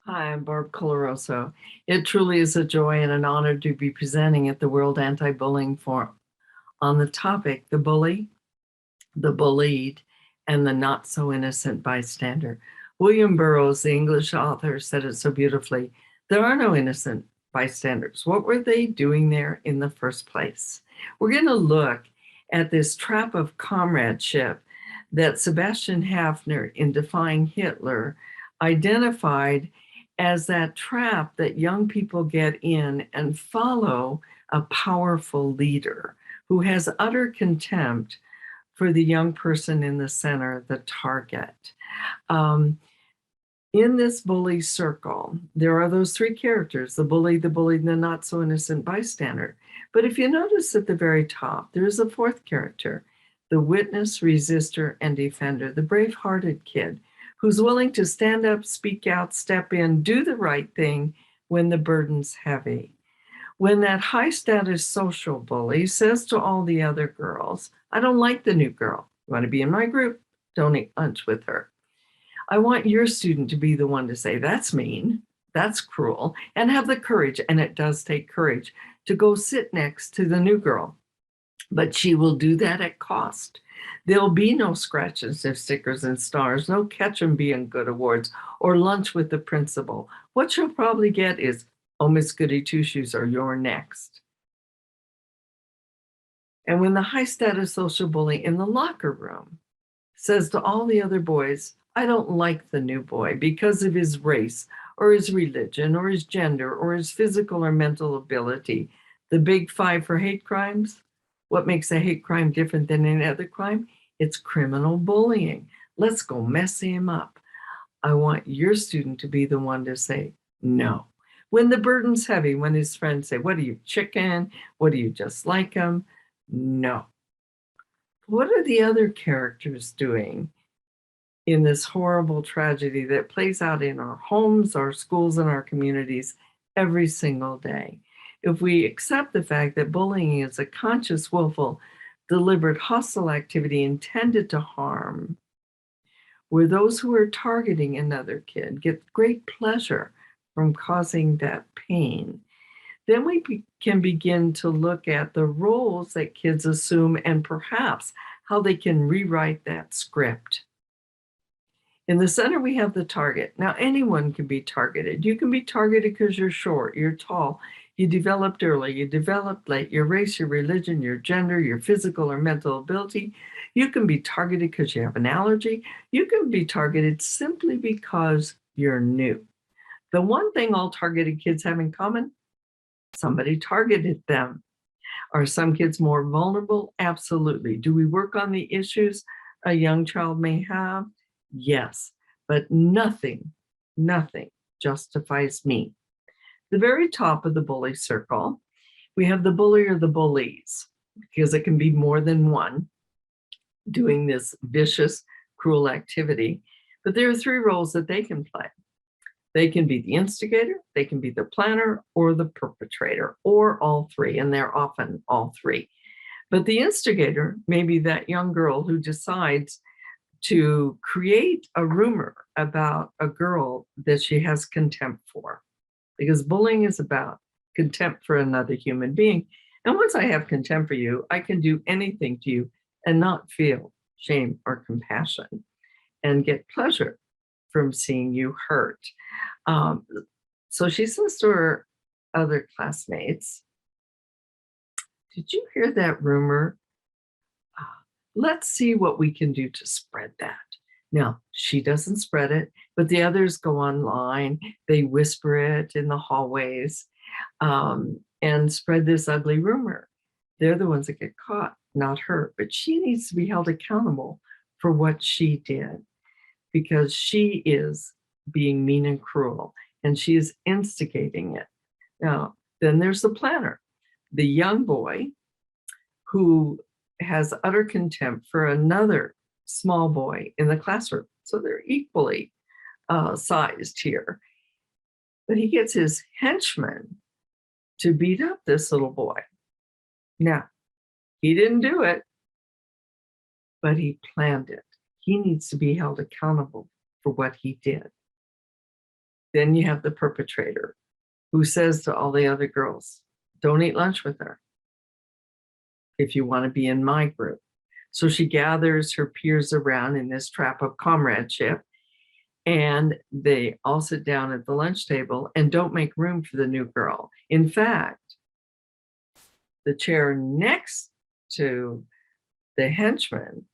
Hi, I'm Barb Coloroso. It truly is a joy and an honor to be presenting at the World Anti-Bullying Forum on the topic, the bully, the bullied, and the not so innocent bystander. William Burroughs, the English author, said it so beautifully. There are no innocent bystanders. What were they doing there in the first place? We're going to look at this trap of comradeship that Sebastian Haffner, in Defying Hitler, identified as that trap that young people get in and follow a powerful leader who has utter contempt for the young person in the center, the target. Um, in this bully circle, there are those three characters, the bullied, and the not so innocent bystander. But if you notice at the very top, there is a fourth character, the witness, resistor, and defender, the brave-hearted kid who's willing to stand up, speak out, step in, do the right thing when the burden's heavy. When that high-status social bully says to all the other girls, I don't like the new girl. You want to be in my group? Don't eat lunch with her. I want your student to be the one to say, that's mean, that's cruel, and have the courage, and it does take courage, to go sit next to the new girl. But she will do that at cost. There'll be no scratches and stickers and stars, no catch 'em being good awards, or lunch with the principal. What she'll probably get is, oh, Miss Goody Two-Shoes, or you're next. And when the high-status social bully in the locker room says to all the other boys, I don't like the new boy because of his race or his religion or his gender or his physical or mental ability, the big five for hate crimes, what makes a hate crime different than any other crime? It's criminal bullying. Let's go mess him up. I want your student to be the one to say no. When the burden's heavy, when his friends say, what are you, chicken? What are you, just like him? No. What are the other characters doing in this horrible tragedy that plays out in our homes, our schools, and our communities every single day? If we accept the fact that bullying is a conscious, willful, deliberate, hostile activity intended to harm, where those who are targeting another kid get great pleasure from causing that pain, then we can begin to look at the roles that kids assume and perhaps how they can rewrite that script. In the center, we have the target. Now, anyone can be targeted. You can be targeted because you're short, you're tall, you developed early, you developed late, your race, your religion, your gender, your physical or mental ability. You can be targeted because you have an allergy. You can be targeted simply because you're new. The one thing all targeted kids have in common, somebody targeted them. Are some kids more vulnerable? Absolutely. Do we work on the issues a young child may have? Yes, but nothing justifies me. The very top of the bully circle, we have the bully or the bullies, because it can be more than one doing this vicious, cruel activity. But there are three roles that they can play. They can be the instigator, they can be the planner, or the perpetrator, or all three, and they're often all three. But the instigator may be that young girl who decides to create a rumor about a girl that she has contempt for, because bullying is about contempt for another human being. And once I have contempt for you, I can do anything to you and not feel shame or compassion and get pleasure from seeing you hurt. Um, so she says to her other classmates, did you hear that rumor? Let's see what we can do to spread that. Now, she doesn't spread it, but the others go online, they whisper it in the hallways, and spread this ugly rumor. They're the ones that get caught, not her, but she needs to be held accountable for what she did, because she is being mean and cruel, and she is instigating it. Now, then there's the planner, the young boy who has utter contempt for another small boy in the classroom. So they're equally sized here. But he gets his henchman to beat up this little boy. Now, he didn't do it, but he planned it. He needs to be held accountable for what he did. Then you have the perpetrator who says to all the other girls, don't eat lunch with her if you want to be in my group. So she gathers her peers around in this trap of comradeship, and they all sit down at the lunch table and don't make room for the new girl. In fact, the chair next to the henchman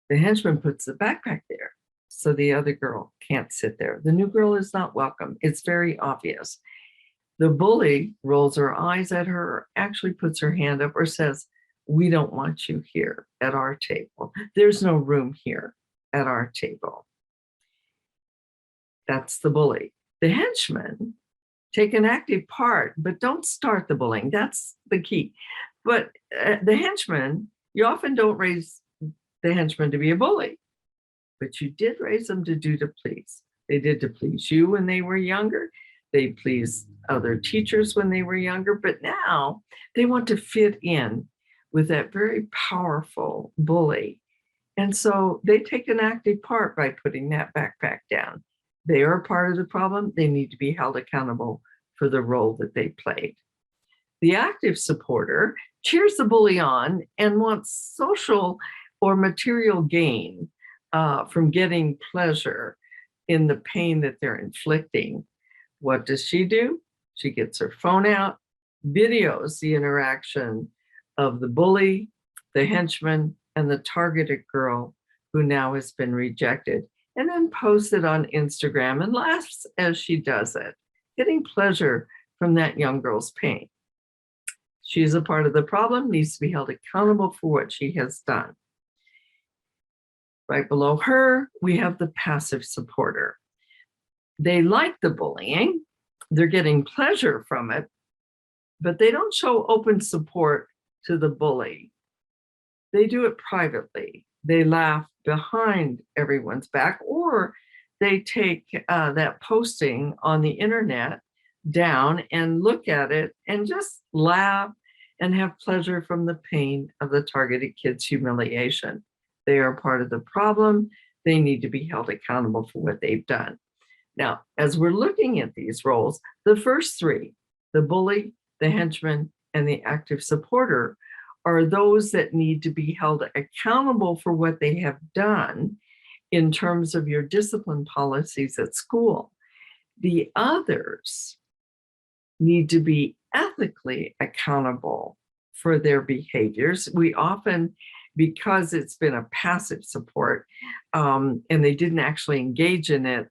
puts the backpack there, so the other girl can't sit there. The new girl is not welcome. It's very obvious. The bully rolls her eyes at her, actually puts her hand up, or says, we don't want you here at our table. There's no room here at our table. That's the bully. The henchmen take an active part, but don't start the bullying. That's the key. But the henchmen, you often don't raise the henchman to be a bully, but you did raise them to do to please. They did to please you when they were younger. They pleased other teachers when they were younger, but now they want to fit in with that very powerful bully. And so they take an active part by putting that backpack down. They are part of the problem. They need to be held accountable for the role that they played. The active supporter cheers the bully on and wants social or material gain from getting pleasure in the pain that they're inflicting. What does she do? She gets her phone out, videos the interaction of the bully, the henchman, and the targeted girl who now has been rejected, and then posts it on Instagram and laughs as she does it, getting pleasure from that young girl's pain. She's a part of the problem, needs to be held accountable for what she has done. Right below her, we have the passive supporter. They like the bullying, they're getting pleasure from it, but they don't show open support to the bully. They do it privately. They laugh behind everyone's back, or they take that posting on the internet down and look at it and just laugh and have pleasure from the pain of the targeted kid's humiliation. They are part of the problem. They need to be held accountable for what they've done. Now, as we're looking at these roles, the first three, the bully, the henchman, and the active supporter, are those that need to be held accountable for what they have done in terms of your discipline policies at school. The others need to be ethically accountable for their behaviors. We often, because it's been a passive support and they didn't actually engage in it,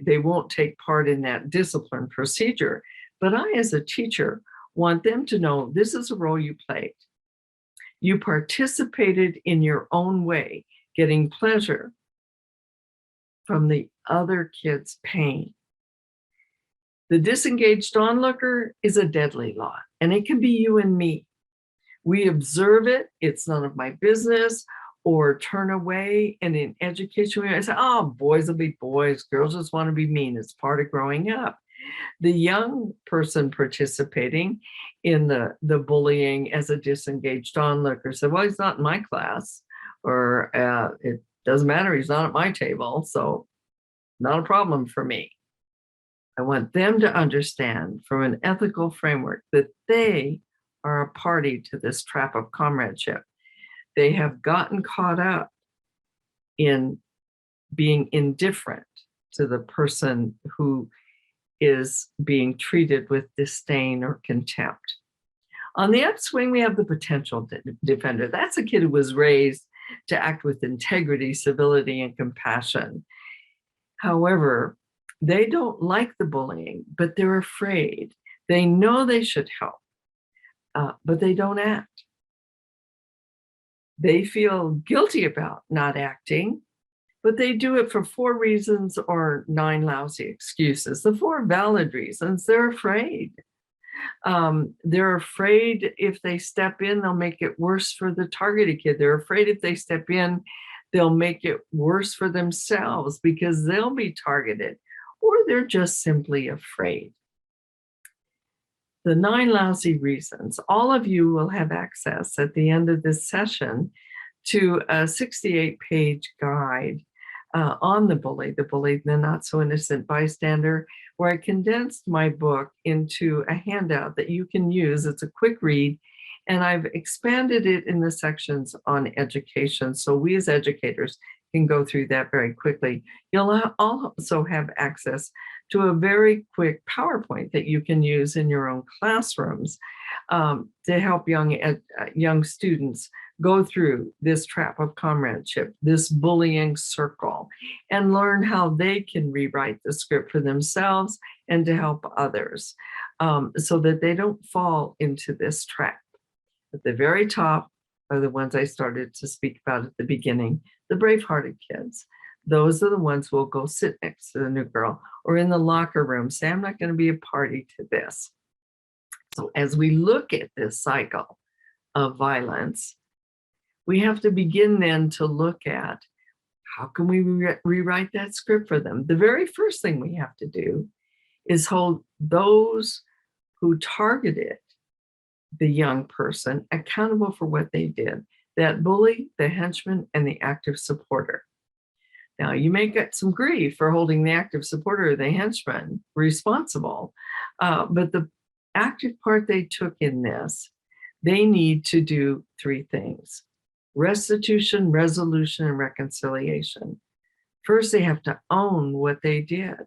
they won't take part in that discipline procedure. But I, as a teacher, want them to know this is a role you played. You participated in your own way, getting pleasure from the other kid's pain. The disengaged onlooker is a deadly lot, and it can be you and me. We observe it, it's none of my business, or turn away. And in education, I say, oh, boys will be boys, girls just want to be mean. It's part of growing up. The young person participating in the bullying as a disengaged onlooker said, well, he's not in my class, or it doesn't matter, he's not at my table, so not a problem for me. I want them to understand from an ethical framework that they are a party to this trap of comradeship. They have gotten caught up in being indifferent to the person who is being treated with disdain or contempt. On the upswing, we have the potential defender. That's a kid who was raised to act with integrity, civility, and compassion. However, they don't like the bullying, but they're afraid. They know they should help, but they don't act. They feel guilty about not acting, but they do it for 4 reasons or 9 lousy excuses. The 4 valid reasons: they're afraid. They're afraid if they step in, they'll make it worse for the targeted kid. They're afraid if they step in, they'll make it worse for themselves because they'll be targeted, or they're just simply afraid. The 9 lousy reasons. All of you will have access at the end of this session to a 68-page guide on the bully, the not so innocent bystander. where I condensed my book into a handout that you can use. It's a quick read, and I've expanded it in the sections on education, so we as educators can go through that very quickly. You'll also have access to a very quick PowerPoint that you can use in your own classrooms to help young students go through this trap of comradeship, this bullying circle, and learn how they can rewrite the script for themselves and to help others so that they don't fall into this trap. At the very top are the ones I started to speak about at the beginning, the brave-hearted kids. Those are the ones who will go sit next to the new girl or in the locker room, say, I'm not going to be a party to this. So as we look at this cycle of violence, we have to begin then to look at how can we rewrite that script for them. The very first thing we have to do is hold those who targeted the young person accountable for what they did, that bully, the henchman, and the active supporter. Now, you may get some grief for holding the active supporter or the henchman responsible, but the active part they took in this, they need to do three things: restitution, resolution, and reconciliation. First, they have to own what they did,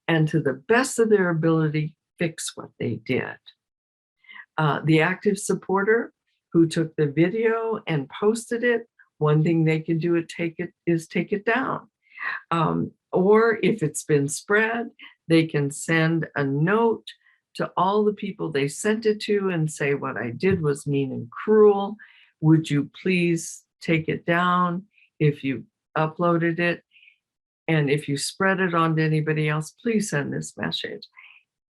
and to the best of their ability, fix what they did. The active supporter who took the video and posted it, one thing they can do is take it down. Or if it's been spread, they can send a note to all the people they sent it to and say, what I did was mean and cruel. Would you please take it down if you uploaded it? And if you spread it on to anybody else, please send this message.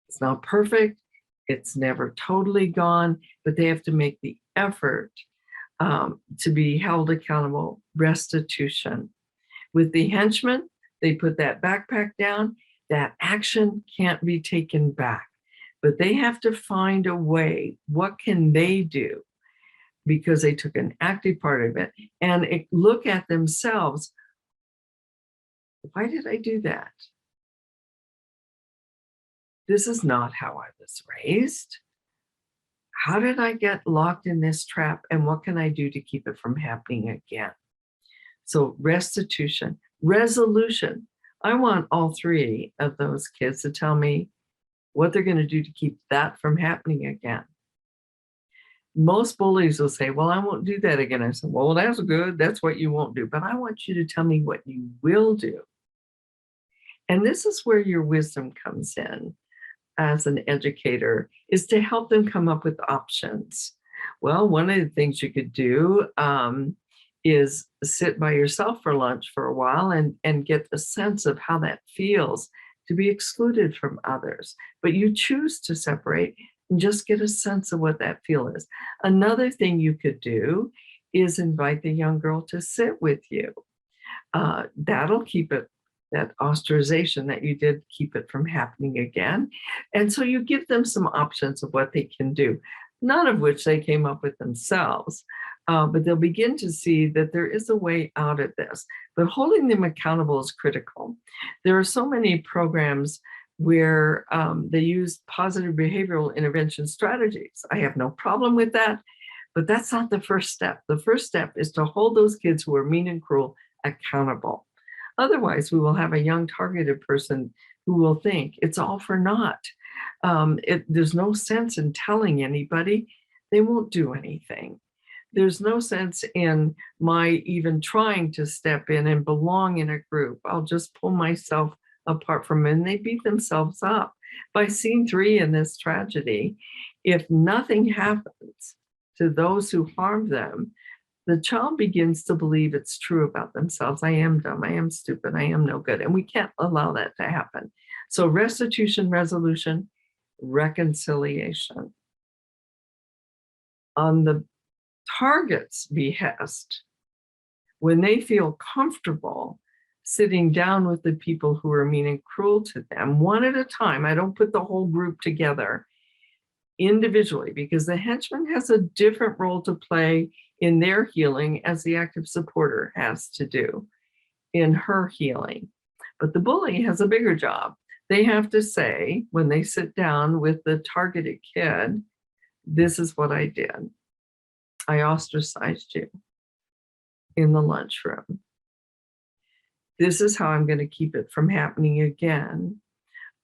It's not perfect. It's never totally gone, but they have to make the effort to be held accountable. Restitution. With the henchmen, they put that backpack down. That action can't be taken back, but they have to find a way. What can they do? Because they took an active part of it and look at themselves. Why did I do that? This is not how I was raised. How did I get locked in this trap? And what can I do to keep it from happening again? So restitution, resolution. I want all three of those kids to tell me what they're going to do to keep that from happening again. Most bullies will say, well, I won't do that again. I said, well, that's good. That's what you won't do. But I want you to tell me what you will do. And this is where your wisdom comes in as an educator, is to help them come up with options. Well, one of the things you could do is sit by yourself for lunch for a while and get a sense of how that feels to be excluded from others. But you choose to separate and just get a sense of what that feel is. Another thing you could do is invite the young girl to sit with you. That'll keep it, that ostracization that you did, keep it from happening again. And so you give them some options of what they can do, none of which they came up with themselves, but they'll begin to see that there is a way out of this. But holding them accountable is critical. There are so many programs where they use positive behavioral intervention strategies. I have no problem with that, but that's not the first step. The first step is to hold those kids who are mean and cruel accountable. Otherwise, we will have a young targeted person who will think it's all for naught. There's no sense in telling anybody. They won't do anything. There's no sense in my even trying to step in and belong in a group. I'll just pull myself apart from them, and they beat themselves up. By scene 3 in this tragedy, if nothing happens to those who harm them, the child begins to believe it's true about themselves. I am dumb, I am stupid, I am no good. And we can't allow that to happen. So restitution, resolution, reconciliation. On the target's behest, when they feel comfortable sitting down with the people who are mean and cruel to them, one at a time, I don't put the whole group together, individually, because the henchman has a different role to play in their healing as the active supporter has to do in her healing. But the bully has a bigger job. They have to say, when they sit down with the targeted kid, this is what I did. I ostracized you in the lunchroom. This is how I'm going to keep it from happening again.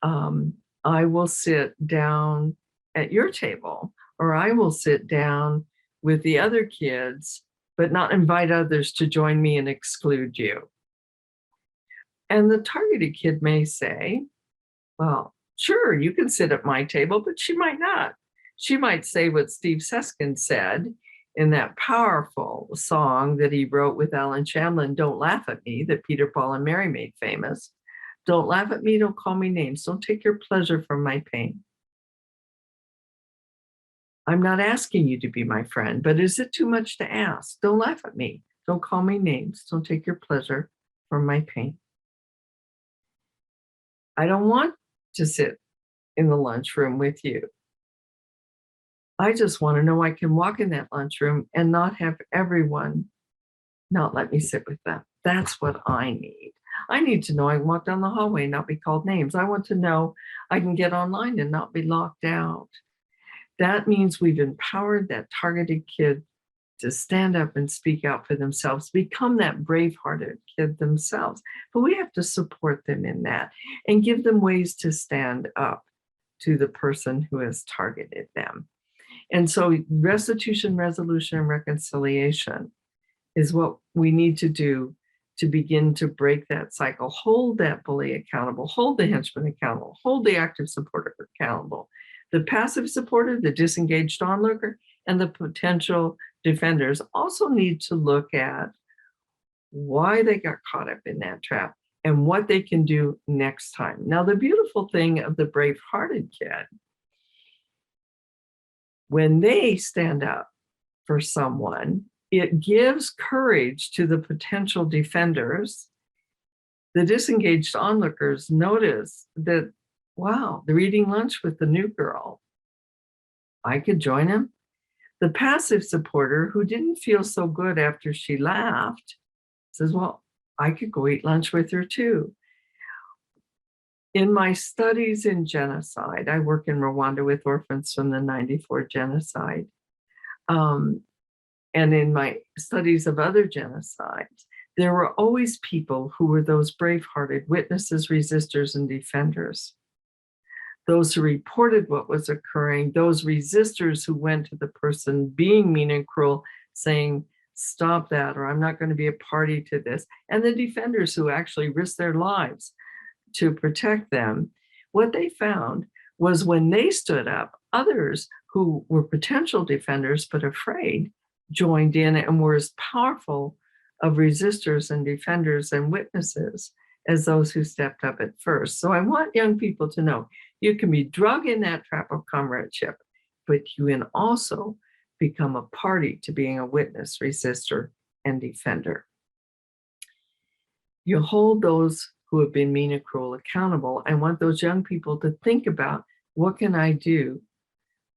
I will sit down at your table, or I will sit down with the other kids, but not invite others to join me and exclude you. And the targeted kid may say, well, sure, you can sit at my table, but she might not. She might say what Steve Seskin said in that powerful song that he wrote with Alan Shamlin, Don't Laugh at Me, that Peter, Paul, and Mary made famous. Don't laugh at me, don't call me names, don't take your pleasure from my pain. I'm not asking you to be my friend, but is it too much to ask? Don't laugh at me, don't call me names, don't take your pleasure from my pain. I don't want to sit in the lunchroom with you. I just want to know I can walk in that lunchroom and not have everyone not let me sit with them. That's what I need. I need to know I can walk down the hallway and not be called names. I want to know I can get online and not be locked out. That means we've empowered that targeted kid to stand up and speak out for themselves, become that brave-hearted kid themselves. But we have to support them in that and give them ways to stand up to the person who has targeted them. And so restitution, resolution, and reconciliation is what we need to do to begin to break that cycle, hold that bully accountable, hold the henchman accountable, hold the active supporter accountable. The passive supporter, the disengaged onlooker, and the potential defenders also need to look at why they got caught up in that trap and what they can do next time. Now, the beautiful thing of the brave-hearted kid, when they stand up for someone, it gives courage to the potential defenders. The disengaged onlookers notice that, wow, they're eating lunch with the new girl. I could join him. The passive supporter, who didn't feel so good after she laughed, says, well, I could go eat lunch with her too. In my studies in genocide, I work in Rwanda with orphans from the '94 genocide. And in my studies of other genocides, there were always people who were those brave-hearted witnesses, resistors, and defenders. Those who reported what was occurring, those resistors who went to the person being mean and cruel, saying, stop that, or I'm not going to be a party to this. And the defenders who actually risked their lives to protect them. What they found was when they stood up, others who were potential defenders but afraid joined in and were as powerful of resistors and defenders and witnesses as those who stepped up at first. So I want young people to know you can be drug in that trap of comradeship, but you can also become a party to being a witness, resistor, and defender. You hold those who have been mean and cruel accountable. I want those young people to think about, what can I do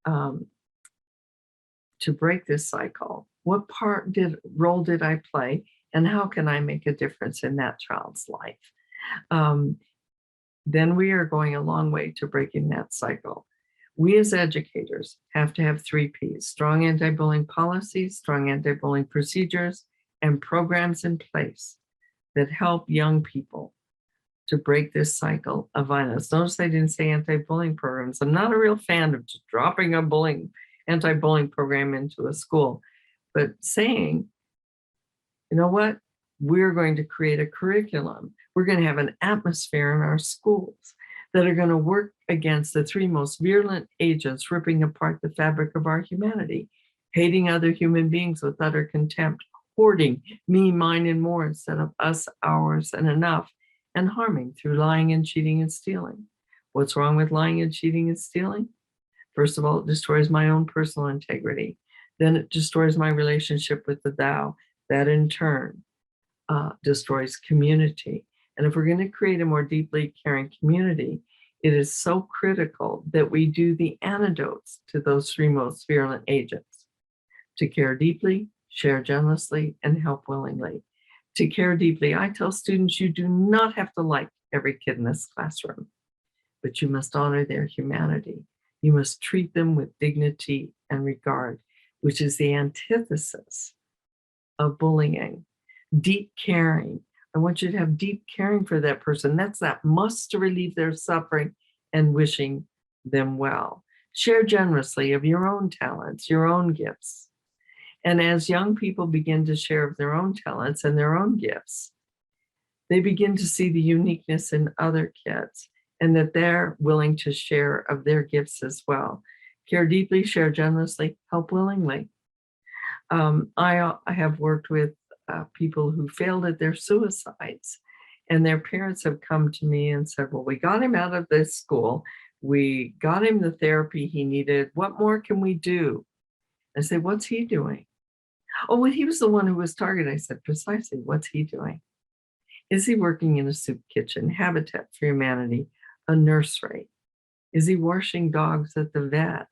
to break this cycle? What role did I play? And how can I make a difference in that child's life? Then we are going a long way to breaking that cycle. We as educators have to have 3 Ps: strong anti-bullying policies, strong anti-bullying procedures, and programs in place that help young people to break this cycle of violence. Notice I didn't say anti-bullying programs. I'm not a real fan of just dropping a anti-bullying program into a school, but saying, you know what? We're going to create a curriculum. We're going to have an atmosphere in our schools that are going to work against the 3 most virulent agents ripping apart the fabric of our humanity: hating other human beings with utter contempt, hoarding me, mine, and more instead of us, ours, and enough, and harming through lying and cheating and stealing. What's wrong with lying and cheating and stealing? First of all, it destroys my own personal integrity. Then it destroys my relationship with the thou. That in turn destroys community. And if we're going to create a more deeply caring community, it is so critical that we do the antidotes to those 3 most virulent agents: to care deeply, share generously, and help willingly. To care deeply, I tell students, you do not have to like every kid in this classroom. but you must honor their humanity. You must treat them with dignity and regard, which is the antithesis of bullying. Deep caring. I want you to have deep caring for that person. That's that must to relieve their suffering and wishing them well. Share generously of your own talents, your own gifts. And as young people begin to share of their own talents and their own gifts, they begin to see the uniqueness in other kids and that they're willing to share of their gifts as well. Care deeply, share generously, help willingly. I have worked with people who failed at their suicides, and their parents have come to me and said, well, we got him out of this school. We got him the therapy he needed. What more can we do? I said, what's he doing? Oh, well, he was the one who was targeted. I said, precisely, what's he doing? Is he working in a soup kitchen, Habitat for Humanity, a nursery? Is he washing dogs at the vet?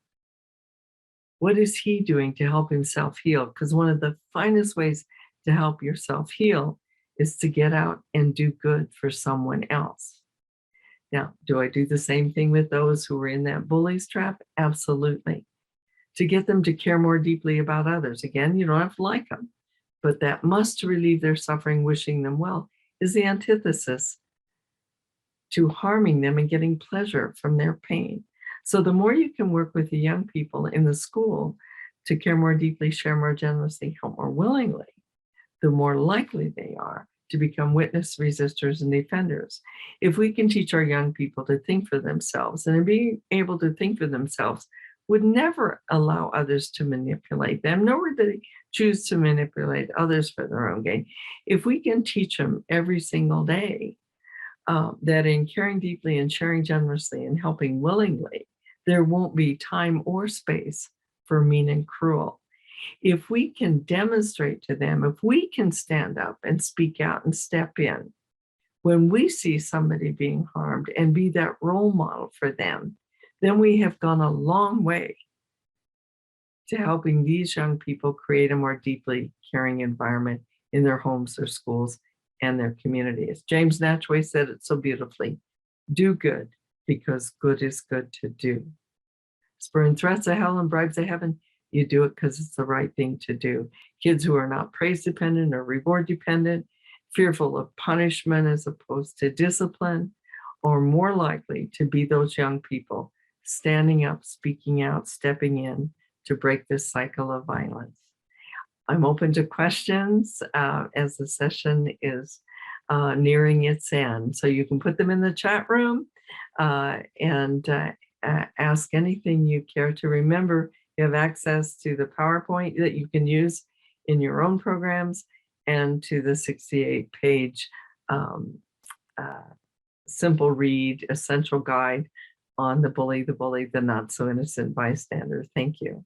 What is he doing to help himself heal? Because one of the finest ways to help yourself heal is to get out and do good for someone else. Now, do I do the same thing with those who are in that bullies trap? Absolutely. To get them to care more deeply about others. Again, you don't have to like them, but that must to relieve their suffering, wishing them well, is the antithesis to harming them and getting pleasure from their pain. So the more you can work with the young people in the school to care more deeply, share more generously, help more willingly, the more likely they are to become witness resistors and defenders. If we can teach our young people to think for themselves, and being able to think for themselves would never allow others to manipulate them, nor would they choose to manipulate others for their own gain. If we can teach them every single day that in caring deeply and sharing generously and helping willingly, there won't be time or space for mean and cruel. If we can demonstrate to them, if we can stand up and speak out and step in when we see somebody being harmed and be that role model for them, then we have gone a long way to helping these young people create a more deeply caring environment in their homes, their schools, and their communities. James Natchway said it so beautifully: do good because good is good to do. Spurn threats of hell and bribes of heaven, you do it because it's the right thing to do. Kids who are not praise dependent or reward dependent, fearful of punishment as opposed to discipline, are more likely to be those young people standing up, speaking out, stepping in to break this cycle of violence. I'm open to questions as the session is nearing its end. So you can put them in the chat room and ask anything you care to. Remember, you have access to the PowerPoint that you can use in your own programs and to the 68-page simple read essential guide on the bully, the not so innocent bystander. Thank you.